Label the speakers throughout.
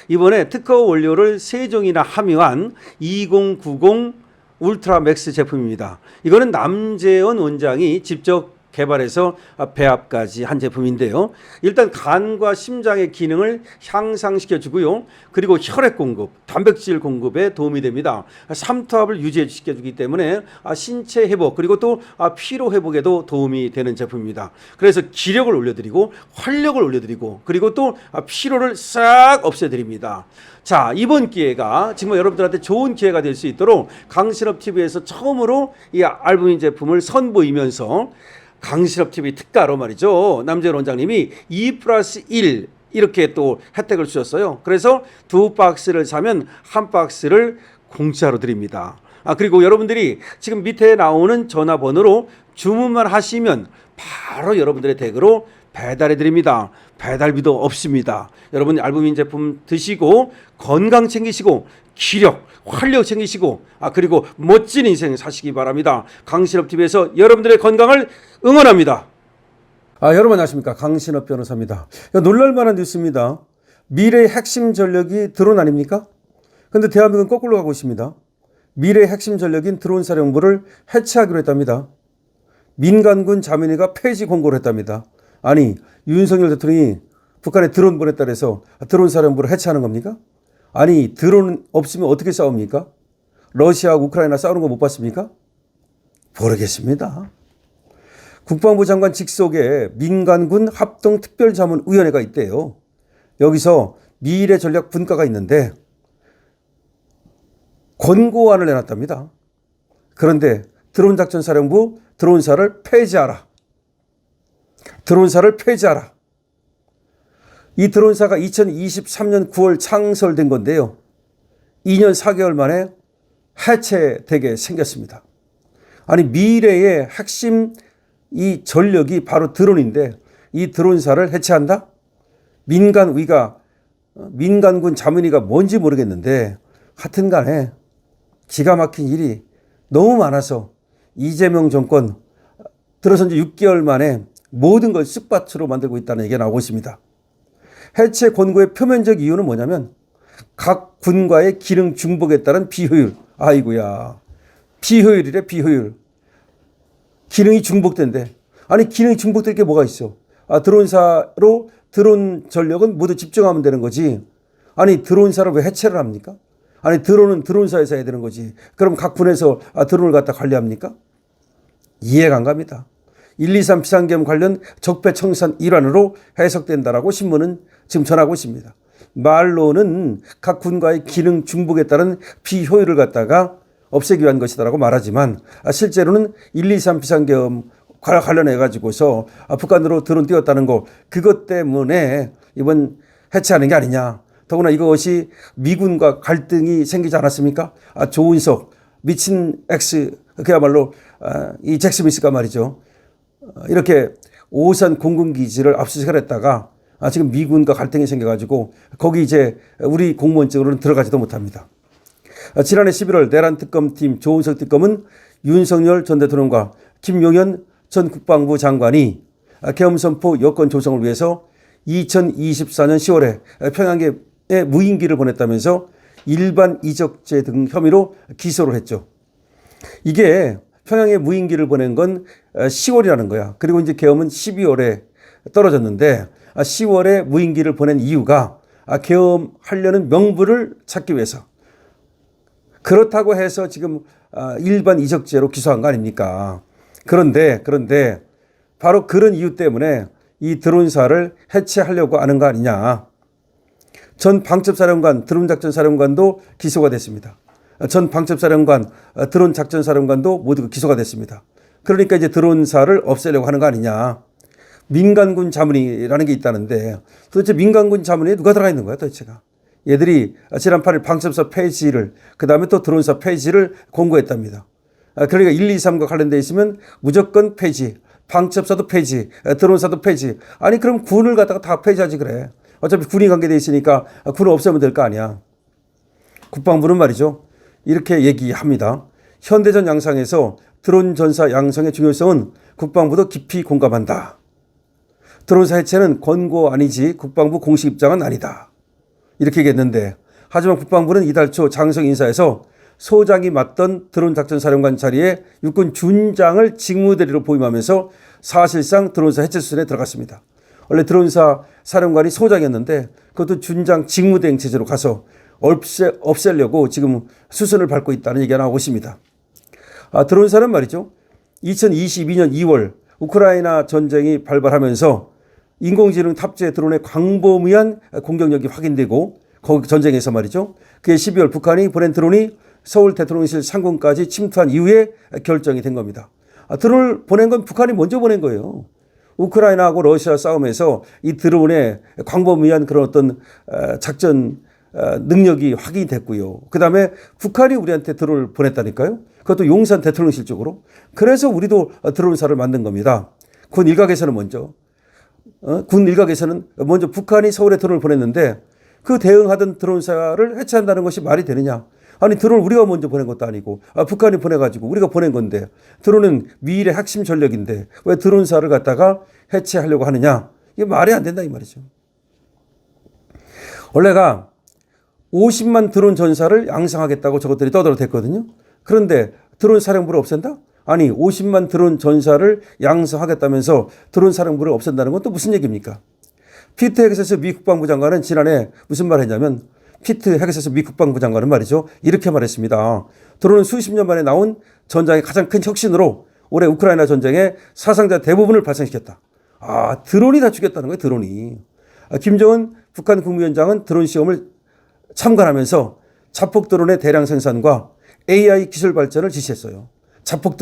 Speaker 1: 이번에 특허 원료를 3종이나 함유한 2090 울트라 맥스 제품입니다. 이거는 남재원 원장이 직접 개발해서 배합까지 한 제품인데요. 일단 간과 심장의 기능을 향상시켜 주고요. 그리고 혈액 공급, 단백질 공급에 도움이 됩니다. 삼투압을 유지시켜 주기 때문에 신체 회복 그리고 또 피로 회복에도 도움이 되는 제품입니다. 그래서 기력을 올려드리고 활력을 올려드리고 그리고 또 피로를 싹 없애드립니다. 자, 이번 기회가 정말 여러분들한테 좋은 기회가 될 수 있도록 강신업TV에서 처음으로 이 알부민 제품을 선보이면서 강신업TV 특가로 말이죠. 남재원 원장님이 2+1 이렇게 또 혜택을 주셨어요. 그래서 2박스를 사면 1박스를 공짜로 드립니다. 그리고 여러분들이 지금 밑에 나오는 전화번호로 주문만 하시면 바로 여러분들의 댁으로 배달해 드립니다. 배달비도 없습니다. 여러분 알부민 제품 드시고 건강 챙기시고 기력, 활력 챙기시고 그리고 멋진 인생 사시기 바랍니다. 강신업TV에서 여러분들의 건강을 응원합니다. 여러분 안녕하십니까. 강신업 변호사입니다. 놀랄만한 뉴스입니다. 미래의 핵심 전력이 드론 아닙니까? 그런데 대한민국은 거꾸로 가고 있습니다. 미래의 핵심 전력인 드론 사령부를 해체하기로 했답니다. 민간군 자민위가 폐지 공고를 했답니다. 아니 윤석열 대통령이 북한에 드론 보냈다 해서 드론 사령부를 해체하는 겁니까? 아니 드론 없으면 어떻게 싸웁니까? 러시아 우크라이나 싸우는 거 못 봤습니까? 모르겠습니다. 국방부 장관 직속에 민간군 합동특별자문위원회가 있대요. 여기서 미래 전략 분과가 있는데 권고안을 내놨답니다. 그런데 드론작전사령부 드론사를 폐지하라. 드론사를 폐지하라. 이 드론사가 2023년 9월 창설된 건데요. 2년 4개월 만에 해체되게 생겼습니다. 아니 미래의 핵심 이 전력이 바로 드론인데 이 드론사를 해체한다? 민간군 자문위가 뭔지 모르겠는데 하여튼 간에 기가 막힌 일이 너무 많아서 이재명 정권 들어선 지 6개월 만에 모든 걸 쑥밭으로 만들고 있다는 얘기가 나오고 있습니다. 해체 권고의 표면적 이유는 뭐냐면 각 군과의 기능 중복에 따른 비효율. 아이고야. 비효율이래 비효율. 기능이 중복된대. 아니 기능이 중복될 게 뭐가 있어. 드론사로 드론 전력은 모두 집중하면 되는 거지. 아니 드론사를 왜 해체를 합니까? 아니 드론은 드론사에서 해야 되는 거지. 그럼 각 군에서 드론을 갖다 관리합니까? 이해가 안 갑니다. 123 비상계엄 관련 적폐청산 일환으로 해석된다라고 신문은 지금 전하고 있습니다. 말로는 각 군과의 기능 중복에 따른 비효율을 갖다가 없애기 위한 것이다라고 말하지만 실제로는 123 비상계엄 관련해 가지고서 북한으로 드론 띄웠다는 거 그것 때문에 이번 해체하는 게 아니냐. 더구나 이것이 미군과 갈등이 생기지 않았습니까? 조은석 미친 X 그야말로 이 잭 스미스가 말이죠. 이렇게 오산 공군기지를 압수수색을 했다가 지금 미군과 갈등이 생겨가지고 거기 이제 우리 공무원 쪽으로는 들어가지도 못합니다. 지난해 11월 내란 특검팀 조은석 특검은 윤석열 전 대통령과 김용현 전 국방부 장관이 계엄 선포 여건 조성을 위해서 2024년 10월에 평양에 무인기를 보냈다면서 일반 이적죄 등 혐의로 기소를 했죠. 이게 평양에 무인기를 보낸 건 10월이라는 거야. 그리고 이제 계엄은 12월에 떨어졌는데 10월에 무인기를 보낸 이유가 계엄하려는 명분을 찾기 위해서. 그렇다고 해서 지금 일반 이적죄로 기소한 거 아닙니까? 그런데 바로 그런 이유 때문에 이 드론사를 해체하려고 하는 거 아니냐. 전 방첩사령관, 드론작전사령관도 기소가 됐습니다. 전 방첩사령관, 드론작전사령관도 모두 기소가 됐습니다. 그러니까 이제 드론사를 없애려고 하는 거 아니냐. 민간군 자문위라는 게 있다는데 도대체 민간군 자문위에 누가 들어가 있는 거야 도대체가. 얘들이 지난 8일 방첩사 폐지를 그 다음에 또 드론사 폐지를 공고했답니다. 그러니까 1, 2, 3과 관련돼 있으면 무조건 폐지, 방첩사도 폐지, 드론사도 폐지. 아니 그럼 군을 갖다가 다 폐지하지 그래. 어차피 군이 관계돼 있으니까 군을 없애면 될 거 아니야. 국방부는 말이죠. 이렇게 얘기합니다. 현대전 양상에서 드론 전사 양성의 중요성은 국방부도 깊이 공감한다. 드론사 해체는 권고 아니지 국방부 공식 입장은 아니다. 이렇게 얘기했는데, 하지만 국방부는 이달 초 장성 인사에서 소장이 맡던 드론 작전 사령관 자리에 육군 준장을 직무대리로 보임하면서 사실상 드론사 해체 수순에 들어갔습니다. 원래 드론사 사령관이 소장이었는데 그것도 준장 직무대행 체제로 가서 없애려고 지금 수순을 밟고 있다는 얘기가 나오고 있습니다. 드론사는 말이죠. 2022년 2월 우크라이나 전쟁이 발발하면서 인공지능 탑재 드론의 광범위한 공격력이 확인되고 거기 전쟁에서 말이죠. 그해 12월 북한이 보낸 드론이 서울 대통령실 상공까지 침투한 이후에 결정이 된 겁니다. 드론을 보낸 건 북한이 먼저 보낸 거예요. 우크라이나하고 러시아 싸움에서 이 드론의 광범위한 그런 어떤 작전 능력이 확인이 됐고요. 그 다음에 북한이 우리한테 드론을 보냈다니까요. 그것도 용산 대통령실 쪽으로. 그래서 우리도 드론사를 만든 겁니다. 군 일각에서는 먼저 북한이 서울에 드론을 보냈는데 그 대응하던 드론사를 해체한다는 것이 말이 되느냐. 아니 드론을 우리가 먼저 보낸 것도 아니고 북한이 보내가지고 우리가 보낸 건데 드론은 미일의 핵심 전력인데 왜 드론사를 갖다가 해체하려고 하느냐. 이게 말이 안 된다 이 말이죠. 원래가 50만 드론 전사를 양성하겠다고 저것들이 떠들어댔거든요. 그런데 드론 사령부를 없앤다? 아니 50만 드론 전사를 양성하겠다면서 드론 사령부를 없앤다는 건 또 무슨 얘기입니까? 피트 헤그세스 미 국방부 장관은 지난해 무슨 말 했냐면 피트 헤그세스 미 국방부 장관은 말이죠. 이렇게 말했습니다. 드론은 수십 년 만에 나온 전장의 가장 큰 혁신으로 올해 우크라이나 전쟁에 사상자 대부분을 발생시켰다. 드론이 다 죽였다는 거예요. 드론이. 김정은 북한 국무위원장은 드론 시험을 참관하면서 자폭 드론의 대량 생산과 AI 기술 발전을 지시했어요. 자폭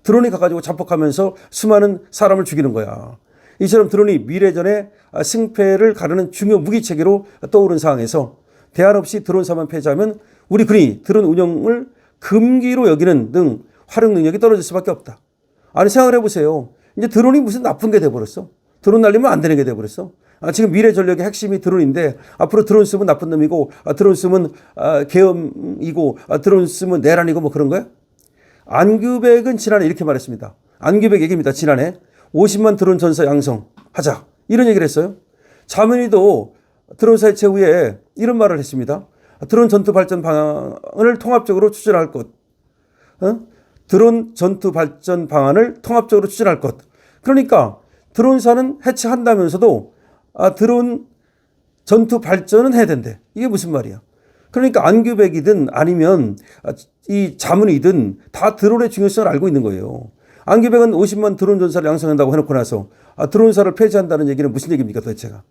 Speaker 1: 드론이 가가지고 자폭하면서 수많은 사람을 죽이는 거야. 이처럼 드론이 미래전의 승패를 가르는 중요 무기체계로 떠오른 상황에서 대안 없이 드론사만 폐지하면 우리 군이 드론 운영을 금기로 여기는 등 활용 능력이 떨어질 수밖에 없다. 아니 생각을 해보세요. 이제 드론이 무슨 나쁜 게 돼버렸어. 드론 날리면 안 되는 게 돼버렸어. 지금 미래 전력의 핵심이 드론인데 앞으로 드론 쓰면 나쁜 놈이고 드론 쓰면 계엄이고 드론 쓰면 내란이고 뭐 그런 거야? 안규백은 지난해 이렇게 말했습니다. 안규백 얘기입니다. 지난해 50만 드론 전사 양성하자 이런 얘기를 했어요. 자문위도 드론사 해체 후에 이런 말을 했습니다. 드론 전투 발전 방안을 통합적으로 추진할 것. 드론 전투 발전 방안을 통합적으로 추진할 것. 그러니까 드론사는 해체한다면서도 드론 전투 발전은 해야 된대. 이게 무슨 말이야? 그러니까 안규백이든 아니면 이 자문이든 다 드론의 중요성을 알고 있는 거예요. 안규백은 50만 드론 전사를 양성한다고 해놓고 나서 드론사를 폐지한다는 얘기는 무슨 얘기입니까 도대체가?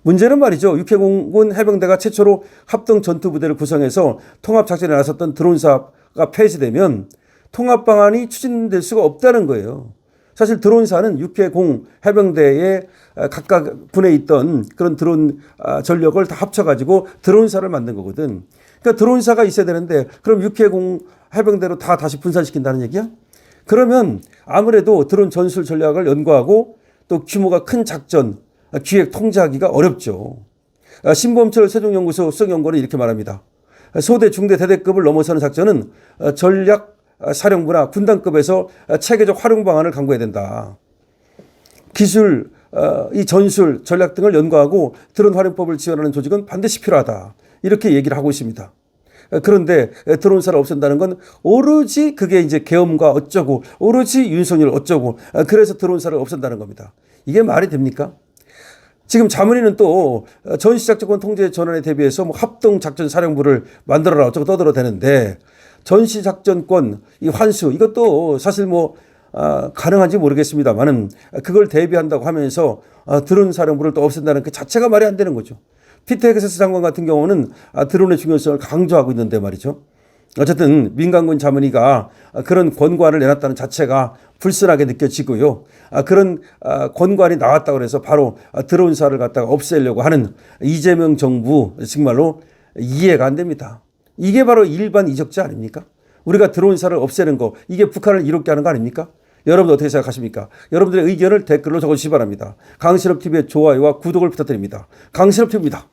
Speaker 1: 문제는 말이죠. 육해공군 해병대가 최초로 합동 전투부대를 구성해서 통합작전에 나섰던 드론사가 폐지되면 통합방안이 추진될 수가 없다는 거예요. 사실 드론사는 육해공 해병대의 각각 군에 있던 그런 드론 전력을 다 합쳐가지고 드론사를 만든 거거든. 그러니까 드론사가 있어야 되는데 그럼 육해공 해병대로 다 다시 분산시킨다는 얘기야? 그러면 아무래도 드론 전술 전략을 연구하고 또 규모가 큰 작전 기획 통제하기가 어렵죠. 신범철 세종연구소 수석연구원은 이렇게 말합니다. 소대 중대 대대급을 넘어서는 작전은 전략 사령부나 군단급에서 체계적 활용 방안을 강구해야 된다. 기술, 이 전술, 전략 등을 연구하고 드론 활용법을 지원하는 조직은 반드시 필요하다. 이렇게 얘기를 하고 있습니다. 그런데 드론사를 없앤다는 건 오로지 그게 이제 계엄과 어쩌고 오로지 윤석열 어쩌고 그래서 드론사를 없앤다는 겁니다. 이게 말이 됩니까? 지금 자문위는 또 전시작전권 통제 전환에 대비해서 뭐 합동작전 사령부를 만들어라 어쩌고 떠들어대는데 전시작전권 이 환수 이것도 사실 뭐 가능한지 모르겠습니다만은 그걸 대비한다고 하면서 드론 사령부를 또 없앤다는 그 자체가 말이 안 되는 거죠. 피터 헤그세스 장관 같은 경우는 드론의 중요성을 강조하고 있는데 말이죠. 어쨌든 민간군 자문위가 그런 권고안을 내놨다는 자체가 불순하게 느껴지고요. 그런 권고안이 나왔다고 해서 바로 드론사를 갖다가 없애려고 하는 이재명 정부 정말로 이해가 안 됩니다. 이게 바로 일반 이적자 아닙니까? 우리가 드론사를 없애는 거 이게 북한을 이롭게 하는 거 아닙니까? 여러분 어떻게 생각하십니까? 여러분들의 의견을 댓글로 적어주시기 바랍니다. 강신업TV의 좋아요와 구독을 부탁드립니다. 강신업TV입니다.